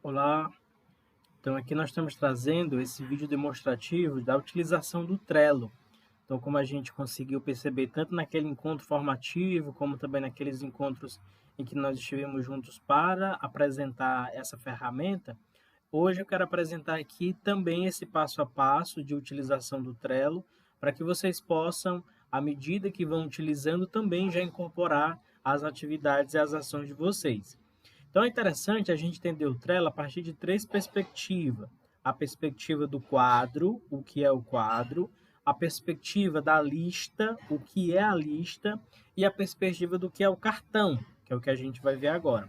Olá, então aqui nós estamos trazendo esse vídeo demonstrativo da utilização do Trello. Então, como a gente conseguiu perceber tanto naquele encontro formativo, como também naqueles encontros em que nós estivemos juntos para apresentar essa ferramenta, hoje eu quero apresentar aqui também esse passo a passo de utilização do Trello, para que vocês possam, à medida que vão utilizando, também já incorporar as atividades e as ações de vocês. Então é interessante a gente entender o Trello a partir de três perspectivas. A perspectiva do quadro, o que é o quadro, a perspectiva da lista, o que é a lista, e a perspectiva do que é o cartão, que é o que a gente vai ver agora.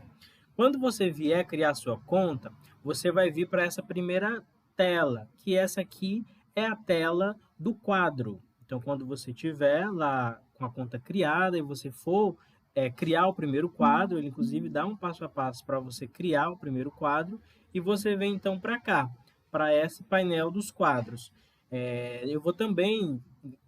Quando você vier criar sua conta, você vai vir para essa primeira tela, que essa aqui é a tela do quadro. Então, quando você tiver lá com a conta criada e você for criar o primeiro quadro, ele inclusive dá um passo a passo para você criar o primeiro quadro, e você vem então para cá, para esse painel dos quadros.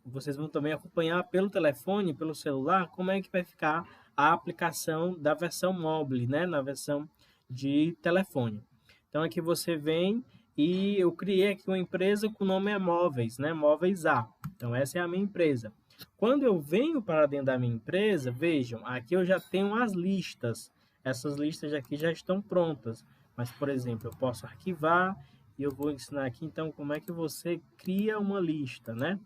Vocês vão também acompanhar pelo telefone, pelo celular, como é que vai ficar a aplicação da versão mobile, né, na versão de telefone. Então aqui você vem e eu criei aqui uma empresa com o nome Móveis, né, Móveis A. Então essa é a minha empresa. Quando eu venho para dentro da minha empresa, vejam, aqui eu já tenho as listas. Essas listas aqui já estão prontas. Mas, por exemplo, eu posso arquivar e eu vou ensinar aqui, então, como é que você cria uma lista, né?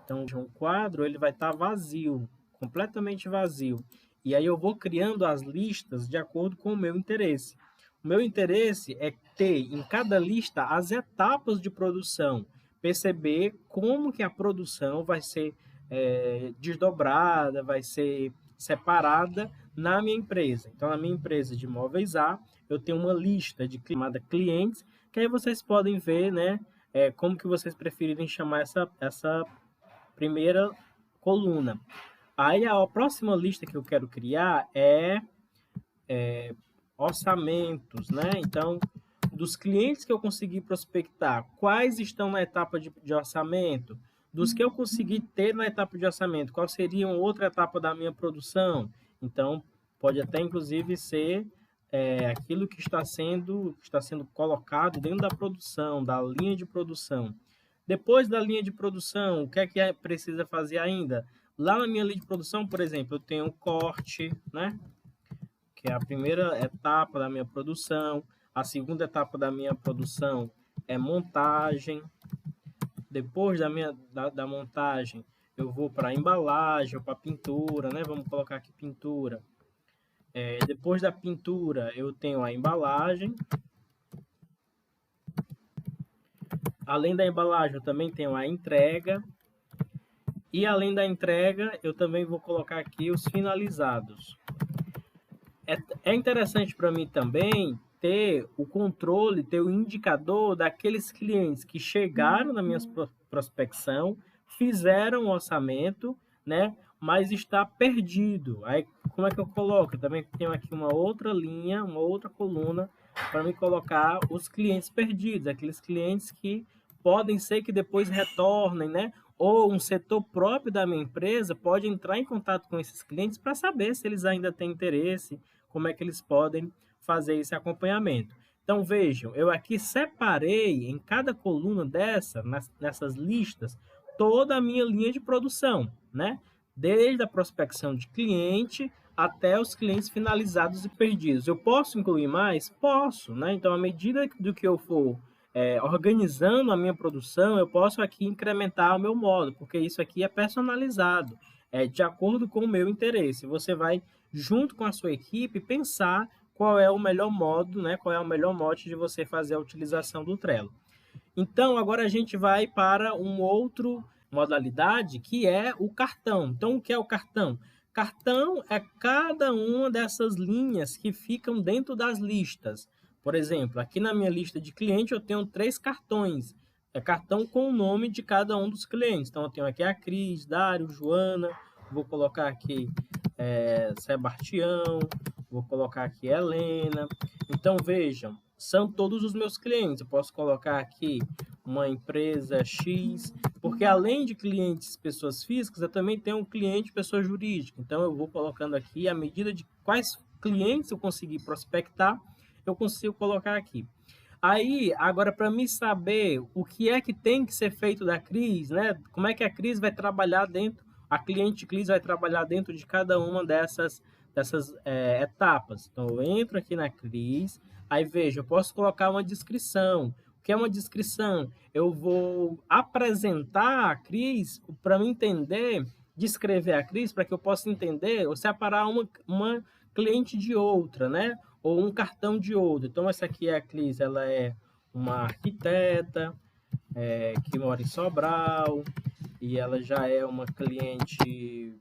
Então, um quadro, ele vai estar vazio, completamente vazio. E aí eu vou criando as listas de acordo com o meu interesse. O meu interesse é ter em cada lista as etapas de produção, perceber como que a produção vai ser desdobrada, vai ser separada na minha empresa. Então, na minha empresa de móveis A, eu tenho uma lista de chamada clientes, que aí vocês podem ver, né, como que vocês preferirem chamar essa primeira coluna. Aí a próxima lista que eu quero criar é orçamentos, né? Então, dos clientes que eu consegui prospectar, quais estão na etapa de orçamento? Dos que eu consegui ter na etapa de orçamento, qual seria outra etapa da minha produção? Então, pode até inclusive ser aquilo que está sendo colocado dentro da produção, da linha de produção. Depois da linha de produção, o que precisa fazer ainda? Lá na minha linha de produção, por exemplo, eu tenho corte, né? Que é a primeira etapa da minha produção. A segunda etapa da minha produção é montagem. Depois da montagem, eu vou para a embalagem ou para a pintura, né? Vamos colocar aqui pintura. Depois da pintura, eu tenho a embalagem. Além da embalagem, eu também tenho a entrega. E além da entrega, eu também vou colocar aqui os finalizados. É interessante para mim também ter o controle, ter o indicador daqueles clientes que chegaram na minha prospecção, fizeram o orçamento, né? Mas está perdido. Aí, como é que eu coloco? Eu também tenho aqui uma outra linha, uma outra coluna para me colocar os clientes perdidos, aqueles clientes que podem ser que depois retornem, né? Ou um setor próprio da minha empresa pode entrar em contato com esses clientes para saber se eles ainda têm interesse, como é que eles podem fazer esse acompanhamento. Então, vejam, eu aqui separei em cada coluna nessas listas, toda a minha linha de produção, né? Desde a prospecção de cliente até os clientes finalizados e perdidos. Eu posso incluir mais? Posso, né? Então, à medida do que eu for organizando a minha produção, eu posso aqui incrementar o meu módulo, porque isso aqui é personalizado, de acordo com o meu interesse. Você vai, junto com a sua equipe, pensar qual é o melhor modo, né? Qual é o melhor modo de você fazer a utilização do Trello. Então, agora a gente vai para um outro modalidade, que é o cartão. Então, o que é o cartão? Cartão é cada uma dessas linhas que ficam dentro das listas. Por exemplo, aqui na minha lista de cliente eu tenho 3 cartões. É cartão com o nome de cada um dos clientes. Então, eu tenho aqui a Cris, Dário, Joana. Vou colocar aqui Sebastião. Vou colocar aqui Helena. Então, vejam, são todos os meus clientes. Eu posso colocar aqui uma empresa X, porque além de clientes pessoas físicas, eu também tenho um cliente pessoa jurídica. Então, eu vou colocando aqui, à medida de quais clientes eu conseguir prospectar, eu consigo colocar aqui. Aí, agora, para mim saber o que é que tem que ser feito da Cris, né? Como é que a Cris vai trabalhar dentro, a cliente Cris vai trabalhar dentro de cada uma dessas etapas. Então, eu entro aqui na Cris, aí vejo, eu posso colocar uma descrição. O que é uma descrição? Eu vou apresentar a Cris para mim entender, descrever a Cris, para que eu possa entender ou separar uma cliente de outra, né? Ou um cartão de outro. Então, essa aqui é a Cris, ela é uma arquiteta que mora em Sobral e ela já é uma cliente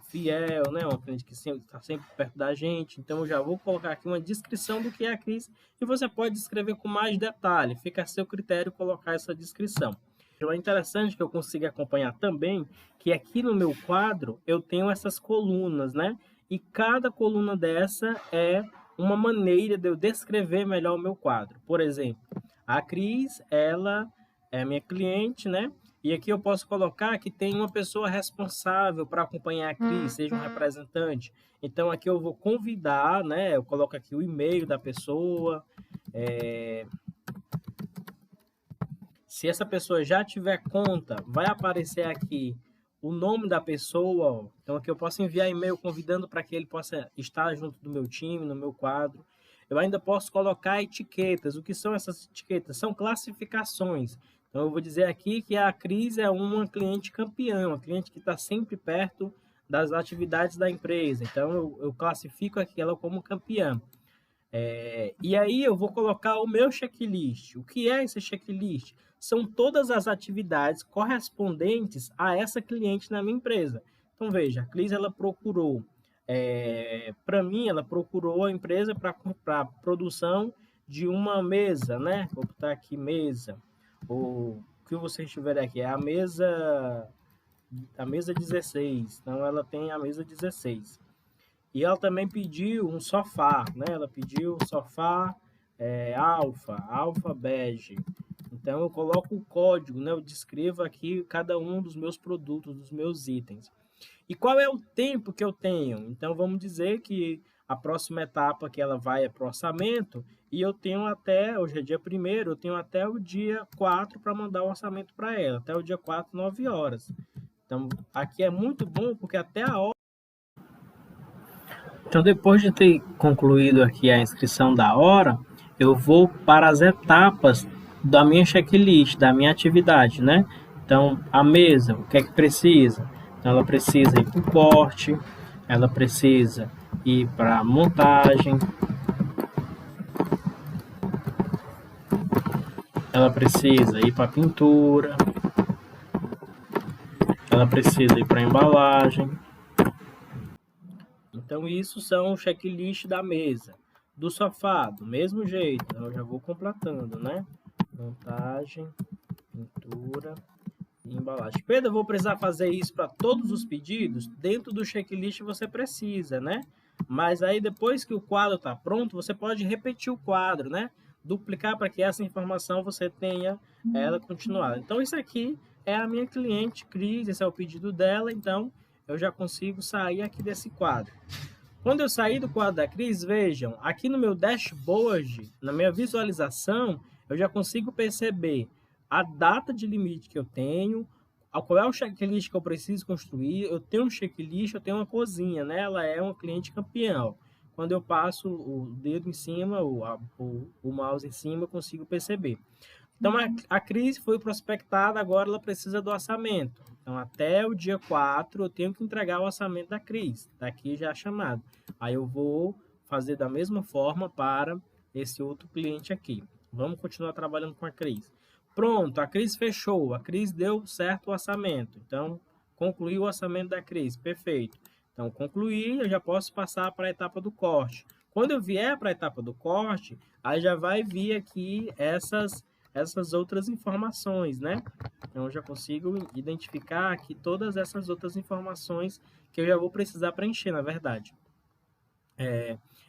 fiel, né? Uma cliente que está sempre perto da gente. Então, eu já vou colocar aqui uma descrição do que é a Cris e você pode descrever com mais detalhe. Fica a seu critério colocar essa descrição. Então, é interessante que eu consiga acompanhar também que aqui no meu quadro eu tenho essas colunas, né? E cada coluna dessa é uma maneira de eu descrever melhor o meu quadro. Por exemplo, a Cris, ela é minha cliente, né? E aqui eu posso colocar que tem uma pessoa responsável para acompanhar a Cris, seja um representante. Então, aqui eu vou convidar, né? Eu coloco aqui o e-mail da pessoa. Se essa pessoa já tiver conta, vai aparecer aqui o nome da pessoa. Então, aqui eu posso enviar e-mail convidando para que ele possa estar junto do meu time, no meu quadro. Eu ainda posso colocar etiquetas. O que são essas etiquetas? São classificações. Então, eu vou dizer aqui que a Cris é uma cliente campeã, uma cliente que está sempre perto das atividades da empresa. Então, eu classifico aqui ela como campeã. E aí eu vou colocar o meu checklist. O que é esse checklist? São todas as atividades correspondentes a essa cliente na minha empresa. Então, veja, a Cris, ela procurou, para mim, ela procurou a empresa para a produção de uma mesa, né? Vou botar aqui mesa. O que vocês tiverem aqui é a mesa 16. Então, ela tem a mesa 16. E ela também pediu um sofá, né? Ela pediu um sofá alfa bege. Então eu coloco o código, né? Eu descrevo aqui cada um dos meus produtos, dos meus itens. E qual é o tempo que eu tenho? Então vamos dizer que a próxima etapa que ela vai é para o orçamento e eu tenho até, hoje é dia 1º, eu tenho até o dia 4 para mandar o orçamento para ela, até o dia 4, 9 horas. Então aqui é muito bom porque até a hora. Então, depois de ter concluído aqui a inscrição da hora, eu vou para as etapas da minha checklist, da minha atividade, né? Então, a mesa, o que é que precisa? Então, ela precisa ir para o corte, ela precisa ir para a montagem, ela precisa ir para a pintura, ela precisa ir para a embalagem. Então, isso são o checklist da mesa. Do sofá, do mesmo jeito. Então, eu já vou completando, né? Montagem, pintura e embalagem. Pedro, eu vou precisar fazer isso para todos os pedidos? Dentro do checklist você precisa, né? Mas aí, depois que o quadro está pronto, você pode repetir o quadro, né? Duplicar para que essa informação você tenha ela continuada. Então, isso aqui é a minha cliente Cris, esse é o pedido dela, então eu já consigo sair aqui desse quadro. Quando eu sair do quadro da Cris, vejam, aqui no meu dashboard, na minha visualização, eu já consigo perceber a data de limite que eu tenho, qual é o checklist que eu preciso construir. Eu tenho um checklist, eu tenho uma cozinha, né? Ela é uma cliente campeã. Quando eu passo o dedo em cima, o mouse em cima, eu consigo perceber. Então, a Cris foi prospectada, agora ela precisa do orçamento. Então, até o dia 4, eu tenho que entregar o orçamento da Cris. Daqui já é chamado. Aí eu vou fazer da mesma forma para esse outro cliente aqui. Vamos continuar trabalhando com a Cris. Pronto, a Cris fechou. A Cris deu certo o orçamento. Então, concluí o orçamento da Cris. Perfeito. Então, concluí, eu já posso passar para a etapa do corte. Quando eu vier para a etapa do corte, aí já vai vir aqui essas outras informações, né? Então, eu já consigo identificar aqui todas essas outras informações que eu já vou precisar preencher, na verdade.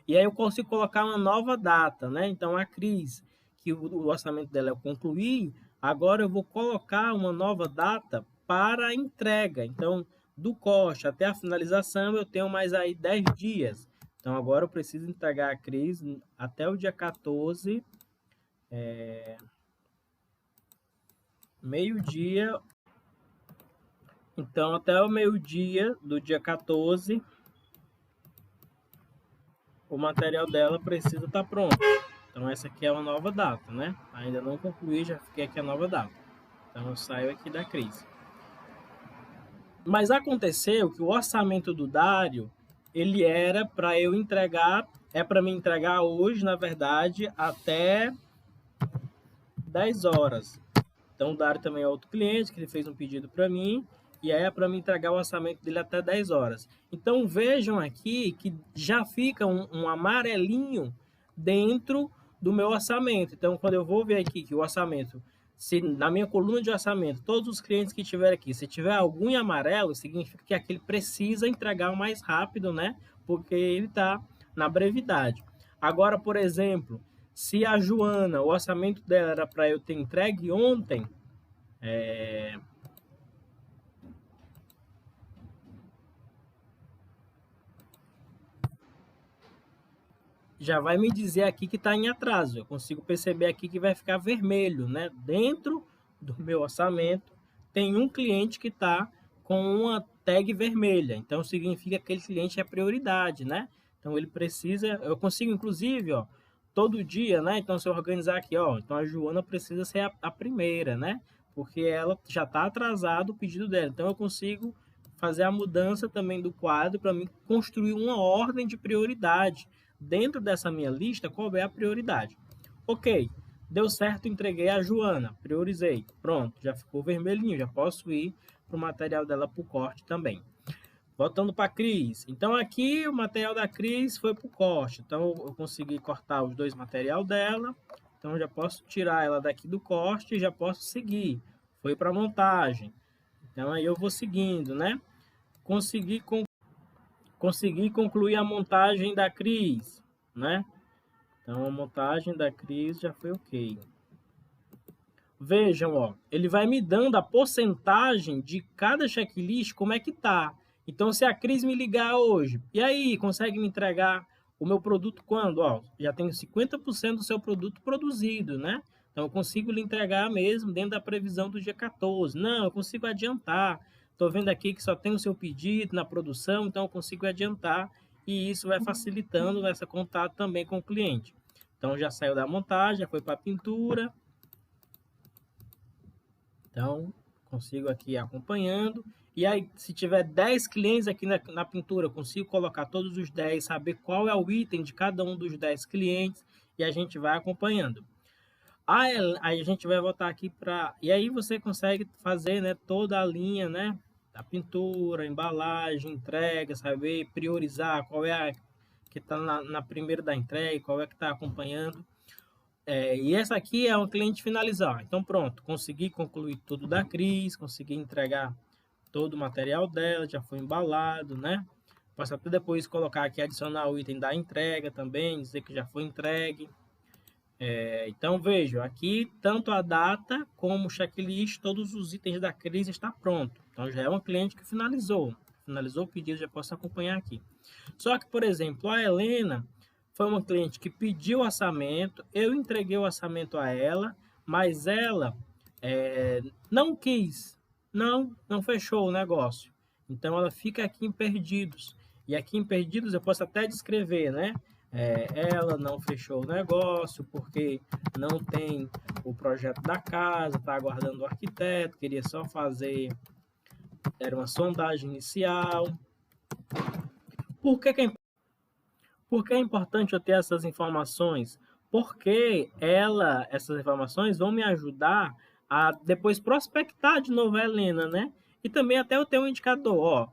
E aí eu consigo colocar uma nova data, né? Então, a Cris, que o orçamento dela eu concluí, agora eu vou colocar uma nova data para a entrega. Então, do corte até a finalização, eu tenho mais aí 10 dias. Então, agora eu preciso entregar a Cris até o dia 14 Meio-dia. Então, até o meio-dia do dia 14, o material dela precisa estar pronto. Então, essa aqui é uma nova data, né? Ainda não concluí, já fiquei aqui a nova data. Então, eu saio aqui da crise. Mas aconteceu que o orçamento do Dário, ele era para eu entregar, é para me entregar hoje, na verdade, até 10 horas. Então, o Dário também é outro cliente, que ele fez um pedido para mim, e aí é para me entregar o orçamento dele até 10 horas. Então, vejam aqui que já fica um amarelinho dentro do meu orçamento. Então, quando eu vou ver aqui que o orçamento, se na minha coluna de orçamento, todos os clientes que tiver aqui, se tiver algum em amarelo, significa que aquele precisa entregar o mais rápido, né? Porque ele está na brevidade. Agora, por exemplo, se a Joana, o orçamento dela era para eu ter entregue ontem, já vai me dizer aqui que está em atraso. Eu consigo perceber aqui que vai ficar vermelho, né? Dentro do meu orçamento tem um cliente que está com uma tag vermelha. Então significa que aquele cliente é prioridade, né? Então ele precisa, eu consigo inclusive, ó, todo dia, né? Então se eu organizar aqui, ó, então a Joana precisa ser a primeira, né? Porque ela já está atrasado o pedido dela. Então eu consigo fazer a mudança também do quadro para mim construir uma ordem de prioridade dentro dessa minha lista, qual é a prioridade. Ok, deu certo, entreguei a Joana, priorizei, pronto, já ficou vermelhinho, já posso ir para o material dela para o corte também. Voltando para a Cris, então aqui o material da Cris foi para o corte, então eu consegui cortar os dois material dela, então já posso tirar ela daqui do corte e já posso seguir, foi para montagem, então aí eu vou seguindo, né? Consegui concluir a montagem da Cris, né? Então a montagem da Cris já foi ok. Vejam, ó, ele vai me dando a porcentagem de cada checklist, como é que tá. Então se a Cris me ligar hoje, e aí, consegue me entregar o meu produto quando? Ó, já tenho 50% do seu produto produzido, né? Então eu consigo lhe entregar mesmo dentro da previsão do dia 14. Não, eu consigo adiantar. Estou vendo aqui que só tem o seu pedido na produção, então eu consigo adiantar e isso vai facilitando essa contato também com o cliente. Então já saiu da montagem, já foi para a pintura. Então consigo aqui acompanhando. E aí, se tiver 10 clientes aqui na pintura, eu consigo colocar todos os 10, saber qual é o item de cada um dos 10 clientes e a gente vai acompanhando. Aí a gente vai voltar aqui para... E aí você consegue fazer, né, toda a linha, né, da pintura, embalagem, entrega, saber priorizar qual é a que está na primeira da entrega, qual é que está acompanhando. E essa aqui é um cliente finalizar. Então pronto, consegui concluir tudo da Cris, consegui entregar todo o material dela, já foi embalado, né? Posso até depois colocar aqui, adicionar o item da entrega também, dizer que já foi entregue. Então vejo, aqui tanto a data como o checklist, todos os itens da Cris está pronto. Então já é um cliente que finalizou o pedido, já posso acompanhar aqui. Só que, por exemplo, a Helena foi uma cliente que pediu orçamento, eu entreguei o orçamento a ela, mas ela não quis, não fechou o negócio. Então ela fica aqui em perdidos. E aqui em perdidos eu posso até descrever, né? Ela não fechou o negócio porque não tem o projeto da casa, está aguardando o arquiteto, queria só fazer, era uma sondagem inicial. Por que é importante eu ter essas informações? Porque essas informações vão me ajudar a depois prospectar de novo a Helena, né? E também até eu ter um indicador, ó,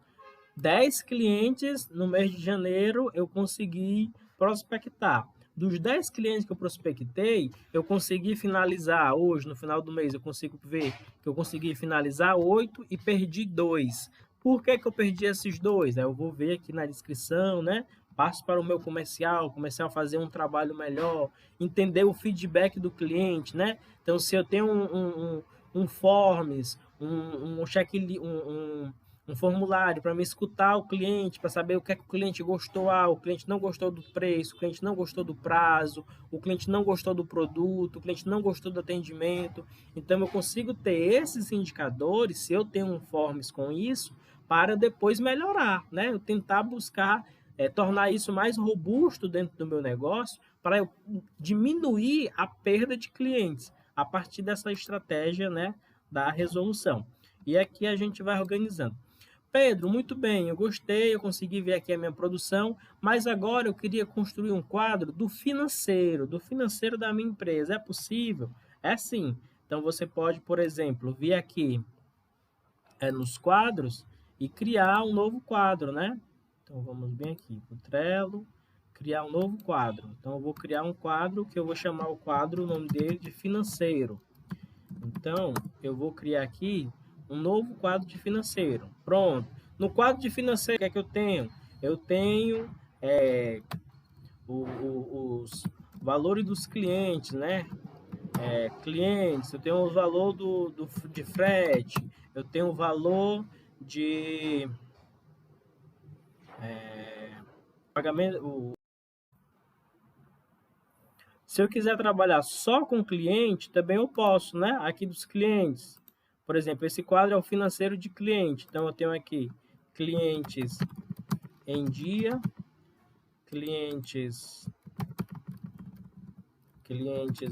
10 clientes no mês de janeiro eu consegui prospectar. Dos 10 clientes que eu prospectei, eu consegui finalizar hoje, no final do mês, eu consigo ver que eu consegui finalizar 8 e perdi 2. Por que eu perdi esses 2? Eu vou ver aqui na descrição, né? Passo para o meu comercial fazer um trabalho melhor, entender o feedback do cliente, né? Então, se eu tenho um forms, um checklist, um formulário para me escutar o cliente, para saber o que é que o cliente gostou, o cliente não gostou do preço, o cliente não gostou do prazo, o cliente não gostou do produto, o cliente não gostou do atendimento. Então eu consigo ter esses indicadores, se eu tenho um Forms com isso, para depois melhorar, né? Eu tentar buscar tornar isso mais robusto dentro do meu negócio para eu diminuir a perda de clientes a partir dessa estratégia, né, da resolução. E aqui a gente vai organizando. Pedro, muito bem, eu gostei, eu consegui ver aqui a minha produção, mas agora eu queria construir um quadro do financeiro da minha empresa. É possível? É sim. Então você pode, por exemplo, vir aqui nos quadros e criar um novo quadro, né? Então vamos bem aqui para o Trello, criar um novo quadro. Então eu vou criar um quadro que eu vou chamar o quadro, o nome dele de financeiro. Então eu vou criar aqui um novo quadro de financeiro. Pronto. No quadro de financeiro, o que é que eu tenho? Eu tenho os valores dos clientes, né? Clientes, eu tenho o valor de frete, eu tenho o valor de pagamento. Se eu quiser trabalhar só com cliente, também eu posso, né? Aqui dos clientes. Por exemplo, esse quadro é o financeiro de cliente. Então eu tenho aqui clientes em dia, clientes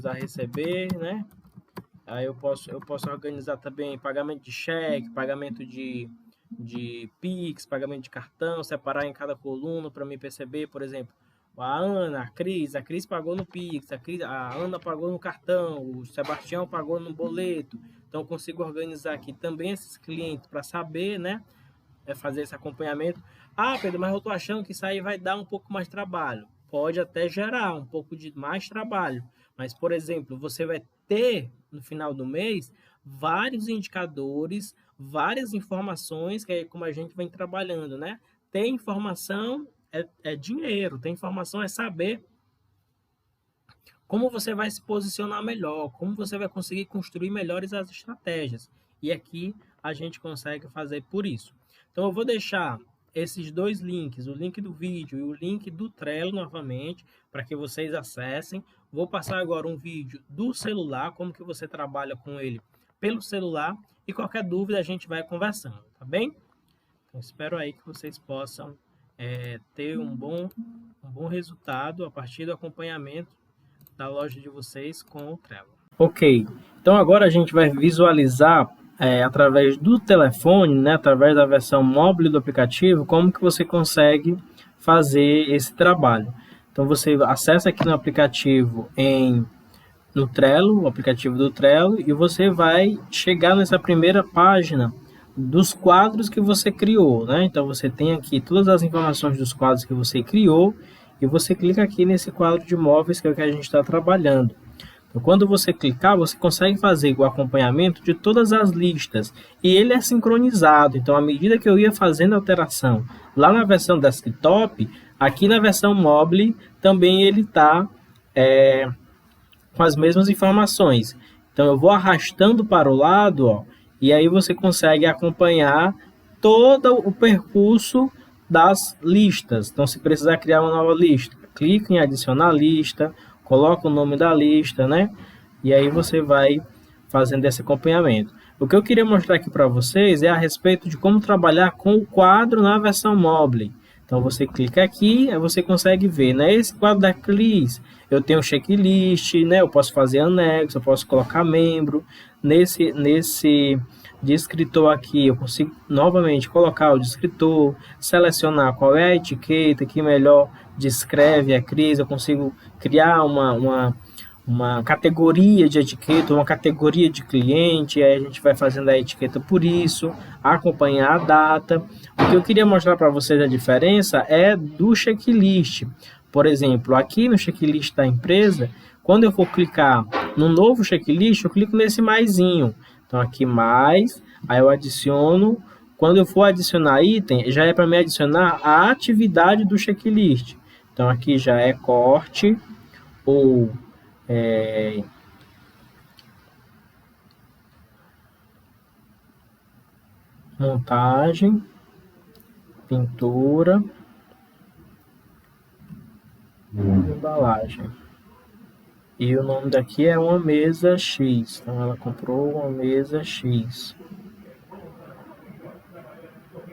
a receber, né? Aí eu posso organizar também pagamento de cheque, pagamento de Pix, pagamento de cartão, separar em cada coluna para me perceber, por exemplo, a Ana, a Cris pagou no Pix, a Ana pagou no cartão, o Sebastião pagou no boleto. Então eu consigo organizar aqui também esses clientes para saber, né? Fazer esse acompanhamento. Ah, Pedro, mas eu tô achando que isso aí vai dar um pouco mais de trabalho. Pode até gerar um pouco de mais trabalho. Mas, por exemplo, você vai ter no final do mês vários indicadores, várias informações, que é como a gente vem trabalhando, né? Ter informação é dinheiro, ter informação é saber como você vai se posicionar melhor, como você vai conseguir construir melhores as estratégias. E aqui a gente consegue fazer por isso. Então eu vou deixar esses dois links, o link do vídeo e o link do Trello novamente, para que vocês acessem. Vou passar agora um vídeo do celular, como que você trabalha com ele pelo celular, e qualquer dúvida a gente vai conversando, tá bem? Então espero aí que vocês possam ter um bom resultado a partir do acompanhamento da loja de vocês com o Trello. Ok, então agora a gente vai visualizar através do telefone, né, através da versão móvel do aplicativo, como que você consegue fazer esse trabalho. Então você acessa aqui no aplicativo no Trello, o aplicativo do Trello, e você vai chegar nessa primeira página dos quadros que você criou, né? Então você tem aqui todas as informações dos quadros que você criou e você clica aqui nesse quadro de móveis que é o que a gente está trabalhando. Então, quando você clicar, você consegue fazer o acompanhamento de todas as listas e ele é sincronizado. Então, à medida que eu ia fazendo alteração lá na versão desktop, aqui na versão mobile também ele está com as mesmas informações. Então eu vou arrastando para o lado, ó, e aí você consegue acompanhar todo o percurso das listas. Então se precisar criar uma nova lista, clica em adicionar lista, coloca o nome da lista, né? E aí você vai fazendo esse acompanhamento. O que eu queria mostrar aqui para vocês é a respeito de como trabalhar com o quadro na versão mobile. Então você clica aqui, aí você consegue ver, né? Esse quadro da Cris, eu tenho checklist, né? Eu posso fazer anexo, eu posso colocar membro. Nesse de escritor aqui, eu consigo novamente colocar o de escritor, selecionar qual é a etiqueta que melhor descreve a Cris, eu consigo criar uma categoria de etiqueta, uma categoria de cliente, aí a gente vai fazendo a etiqueta por isso, acompanhar a data. O que eu queria mostrar para vocês a diferença é do checklist. Por exemplo, aqui no checklist da empresa, quando eu for clicar no novo checklist, eu clico nesse maisinho. Então aqui mais, aí eu adiciono. Quando eu for adicionar item, já é para me adicionar a atividade do checklist. Então aqui já é corte ou montagem, pintura, embalagem. E o nome daqui é uma mesa X. Então ela comprou uma mesa X.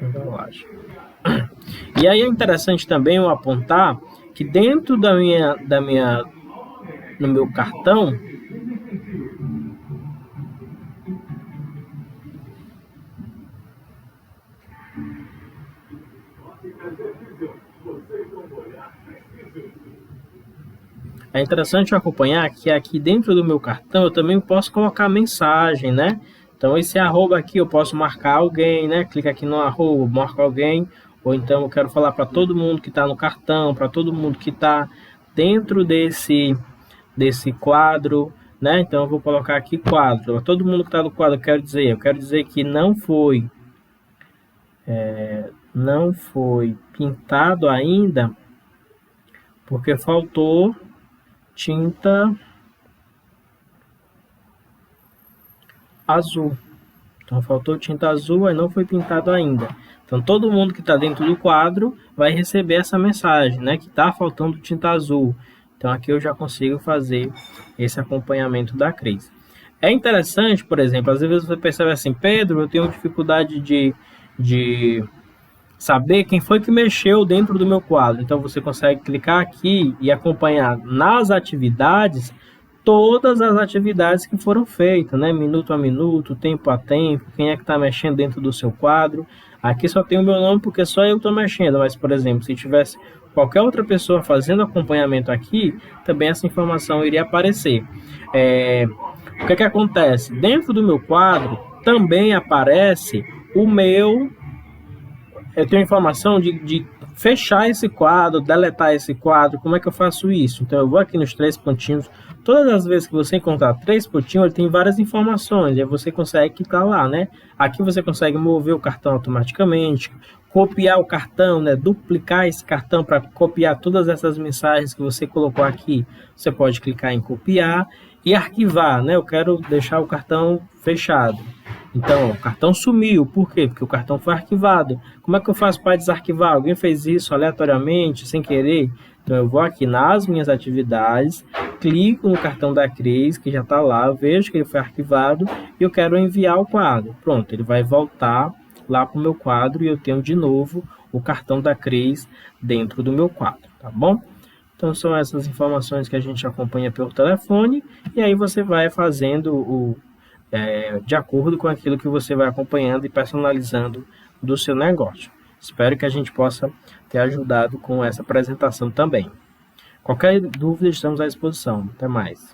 Embalagem. E aí é interessante também eu apontar que dentro no meu cartão, é interessante acompanhar que aqui dentro do meu cartão eu também posso colocar mensagem, né? Então esse arroba aqui eu posso marcar alguém, né? Clica aqui no arroba, marca alguém. Ou então eu quero falar para todo mundo que está no cartão, para todo mundo que está dentro desse quadro, né? Então eu vou colocar aqui quadro. Para todo mundo que está no quadro, eu quero dizer que não foi pintado ainda, porque faltou tinta azul. Então faltou tinta azul e não foi pintado ainda. Então todo mundo que está dentro do quadro vai receber essa mensagem, né? Que está faltando tinta azul. Então aqui eu já consigo fazer esse acompanhamento da Cris. É interessante, por exemplo, às vezes você percebe assim, Pedro, eu tenho dificuldade de saber quem foi que mexeu dentro do meu quadro. Então você consegue clicar aqui e acompanhar nas atividades todas as atividades que foram feitas, né? Minuto a minuto, tempo a tempo, quem é que está mexendo dentro do seu quadro. Aqui só tem o meu nome porque só eu estou mexendo, mas, por exemplo, se tivesse qualquer outra pessoa fazendo acompanhamento aqui, também essa informação iria aparecer. O que acontece? Dentro do meu quadro também aparece eu tenho informação de fechar esse quadro, deletar esse quadro. Como é que eu faço isso? Então eu vou aqui nos 3 pontinhos. Todas as vezes que você encontrar 3 pontinhos, ele tem várias informações. E aí você consegue clicar lá, né? Aqui você consegue mover o cartão automaticamente, copiar o cartão, né? Duplicar esse cartão para copiar todas essas mensagens que você colocou aqui. Você pode clicar em copiar e arquivar, né? Eu quero deixar o cartão fechado. Então, o cartão sumiu. Por quê? Porque o cartão foi arquivado. Como é que eu faço para desarquivar? Alguém fez isso aleatoriamente, sem querer? Então, eu vou aqui nas minhas atividades, clico no cartão da Cris, que já está lá, vejo que ele foi arquivado e eu quero enviar o quadro. Pronto, ele vai voltar lá para o meu quadro e eu tenho de novo o cartão da Cris dentro do meu quadro, tá bom? Então, são essas informações que a gente acompanha pelo telefone e aí você vai fazendo de acordo com aquilo que você vai acompanhando e personalizando do seu negócio. Espero que a gente possa ter ajudado com essa apresentação também. Qualquer dúvida, estamos à disposição. Até mais.